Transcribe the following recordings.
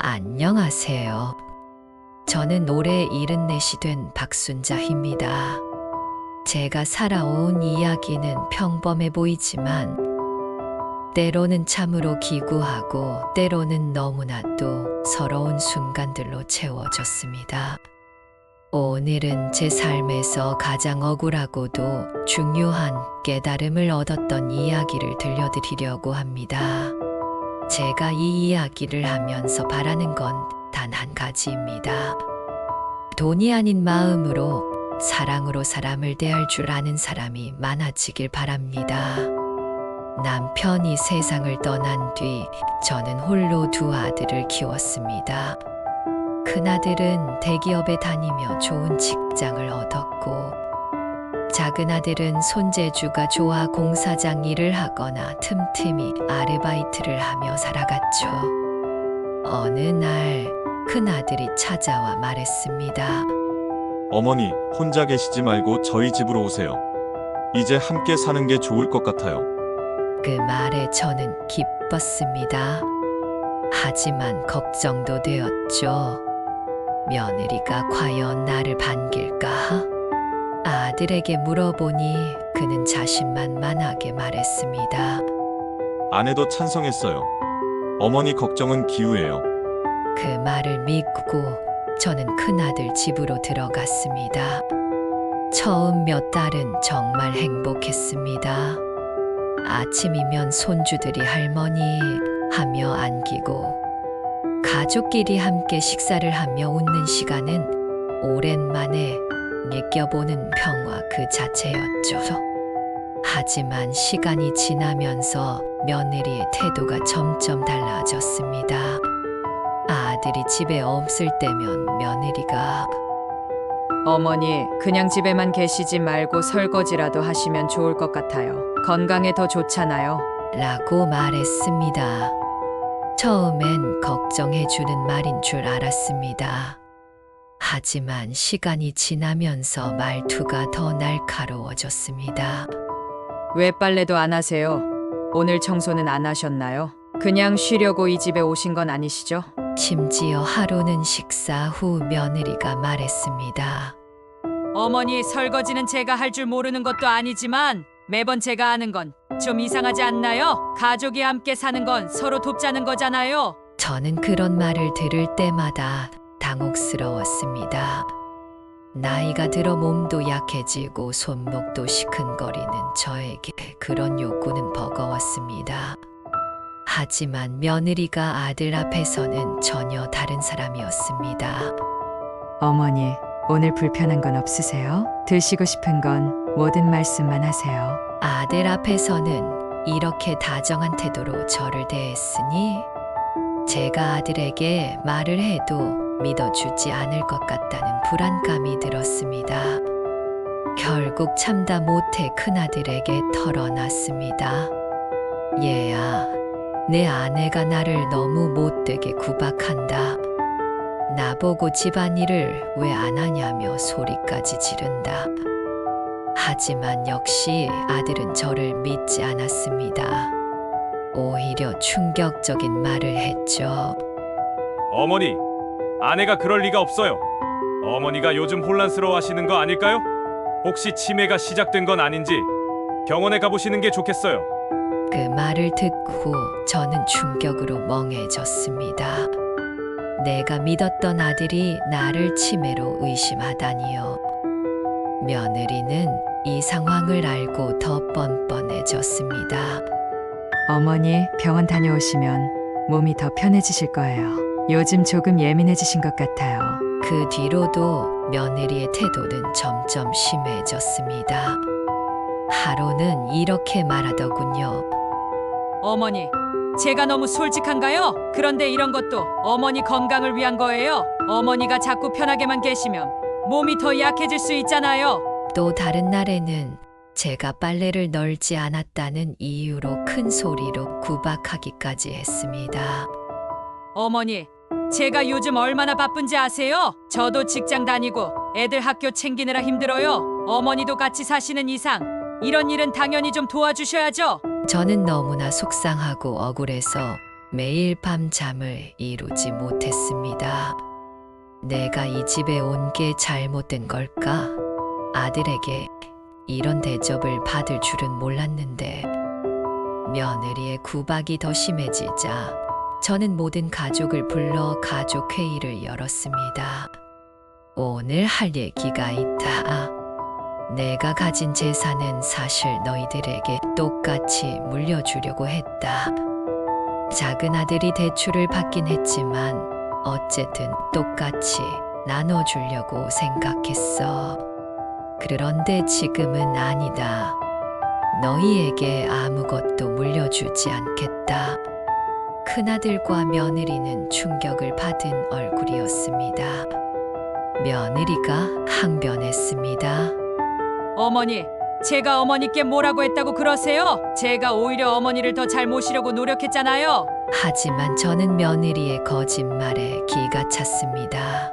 안녕하세요. 저는 올해 74이 된 박순자입니다. 제가 살아온 이야기는 평범해 보이지만 때로는 참으로 기구하고 때로는 너무나도 서러운 순간들로 채워졌습니다. 오늘은 제 삶에서 가장 억울하고도 중요한 깨달음을 얻었던 이야기를 들려드리려고 합니다. 제가 이 이야기를 하면서 바라는 건 단 한 가지입니다. 돈이 아닌 마음으로 사랑으로 사람을 대할 줄 아는 사람이 많아지길 바랍니다. 남편이 세상을 떠난 뒤 저는 홀로 두 아들을 키웠습니다. 큰아들은 대기업에 다니며 좋은 직장을 얻었고 작은 아들은 손재주가 좋아 공사장 일을 하거나 틈틈이 아르바이트를 하며 살아갔죠. 어느 날 큰아들이 찾아와 말했습니다. 어머니, 혼자 계시지 말고 저희 집으로 오세요. 이제 함께 사는 게 좋을 것 같아요. 그 말에 저는 기뻤습니다. 하지만 걱정도 되었죠. 며느리가 과연 나를 반길까? 아들에게 물어보니 그는 자신만만하게 말했습니다. 아내도 찬성했어요. 어머니 걱정은 기우예요. 그 말을 믿고 저는 큰아들 집으로 들어갔습니다. 처음 몇 달은 정말 행복했습니다. 아침이면 손주들이 할머니 하며 안기고 가족끼리 함께 식사를 하며 웃는 시간은 오랜만에 느껴보는 평화 그 자체였죠. 하지만 시간이 지나면서 며느리의 태도가 점점 달라졌습니다. 아들이 집에 없을 때면 며느리가 어머니, 그냥 집에만 계시지 말고 설거지라도 하시면 좋을 것 같아요. 건강에 더 좋잖아요. 라고 말했습니다. 처음엔 걱정해주는 말인 줄 알았습니다. 하지만 시간이 지나면서 말투가 더 날카로워졌습니다. 왜 빨래도 안 하세요? 오늘 청소는 안 하셨나요? 그냥 쉬려고 이 집에 오신 건 아니시죠? 심지어 하루는 식사 후 며느리가 말했습니다. 어머니, 설거지는 제가 할 줄 모르는 것도 아니지만 매번 제가 하는 건 좀 이상하지 않나요? 가족이 함께 사는 건 서로 돕자는 거잖아요. 저는 그런 말을 들을 때마다 당혹스러웠습니다. 나이가 들어 몸도 약해지고 손목도 시큰거리는 저에게 그런 욕구는 버거웠습니다. 하지만 며느리가 아들 앞에서는 전혀 다른 사람이었습니다. 어머니, 오늘 불편한 건 없으세요? 드시고 싶은 건 모든 말씀만 하세요. 아들 앞에서는 이렇게 다정한 태도로 저를 대했으니 제가 아들에게 말을 해도 믿어주지 않을 것 같다는 불안감이 들었습니다. 결국 참다 못해 큰아들에게 털어놨습니다. 얘야, 내 아내가 나를 너무 못되게 구박한다. 나보고 집안일을 왜 안 하냐며 소리까지 지른다. 하지만 역시 아들은 저를 믿지 않았습니다. 오히려 충격적인 말을 했죠. 어머니, 아내가 그럴 리가 없어요. 어머니가 요즘 혼란스러워 하시는 거 아닐까요? 혹시 치매가 시작된 건 아닌지 병원에 가보시는 게 좋겠어요. 그 말을 듣고 저는 충격으로 멍해졌습니다. 내가 믿었던 아들이 나를 치매로 의심하다니요. 며느리는 이 상황을 알고 더 뻔뻔해졌습니다. 어머니, 병원 다녀오시면 몸이 더 편해지실 거예요. 요즘 조금 예민해지신 것 같아요. 그 뒤로도 며느리의 태도는 점점 심해졌습니다. 하루는 이렇게 말하더군요. 어머니, 제가 너무 솔직한가요? 그런데 이런 것도 어머니 건강을 위한 거예요. 어머니가 자꾸 편하게만 계시면 몸이 더 약해질 수 있잖아요. 또 다른 날에는 제가 빨래를 널지 않았다는 이유로 큰 소리로 구박하기까지 했습니다. 어머니, 제가 요즘 얼마나 바쁜지 아세요? 저도 직장 다니고 애들 학교 챙기느라 힘들어요. 어머니도 같이 사시는 이상 이런 일은 당연히 좀 도와주셔야죠. 저는 너무나 속상하고 억울해서 매일 밤 잠을 이루지 못했습니다. 내가 이 집에 온 게 잘못된 걸까? 아들에게 이런 대접을 받을 줄은 몰랐는데 며느리의 구박이 더 심해지자 저는 모든 가족을 불러 가족 회의를 열었습니다. 오늘 할 얘기가 있다. 내가 가진 재산은 사실 너희들에게 똑같이 물려주려고 했다. 작은 아들이 대출을 받긴 했지만 어쨌든 똑같이 나눠주려고 생각했어. 그런데 지금은 아니다. 너희에게 아무것도 물려주지 않겠다. 큰아들과 며느리는 충격을 받은 얼굴이었습니다. 며느리가 항변했습니다. 어머니, 제가 어머니께 뭐라고 했다고 그러세요? 제가 오히려 어머니를 더 잘 모시려고 노력했잖아요. 하지만 저는 며느리의 거짓말에 기가 찼습니다.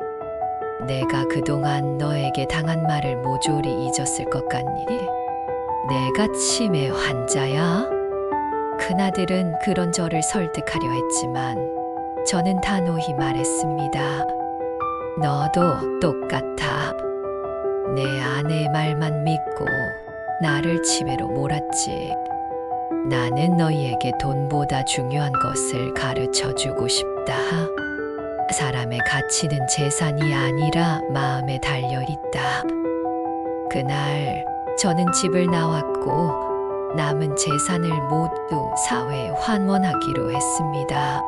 내가 그동안 너에게 당한 말을 모조리 잊었을 것 같니? 내가 치매 환자야? 큰아들은 그런 저를 설득하려 했지만 저는 단호히 말했습니다. 너도 똑같아. 내 아내의 말만 믿고 나를 치매로 몰았지. 나는 너희에게 돈보다 중요한 것을 가르쳐 주고 싶다. 사람의 가치는 재산이 아니라 마음에 달려 있다. 그날 저는 집을 나왔고 남은 재산을 모두 사회에 환원하기로 했습니다.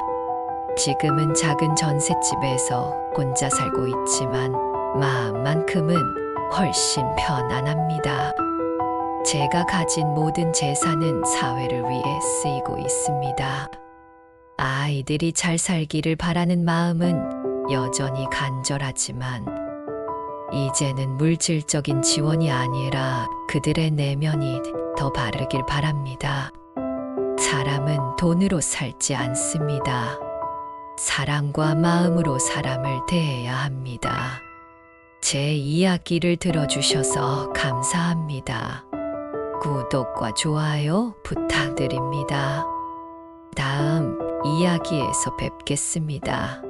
지금은 작은 전셋집에서 혼자 살고 있지만 마음만큼은 훨씬 편안합니다. 제가 가진 모든 재산은 사회를 위해 쓰이고 있습니다. 아이들이 잘 살기를 바라는 마음은 여전히 간절하지만 이제는 물질적인 지원이 아니라 그들의 내면이 더 바르길 바랍니다. 사람은 돈으로 살지 않습니다. 사랑과 마음으로 사람을 대해야 합니다. 제 이야기를 들어주셔서 감사합니다. 구독과 좋아요 부탁드립니다. 다음 이야기에서 뵙겠습니다.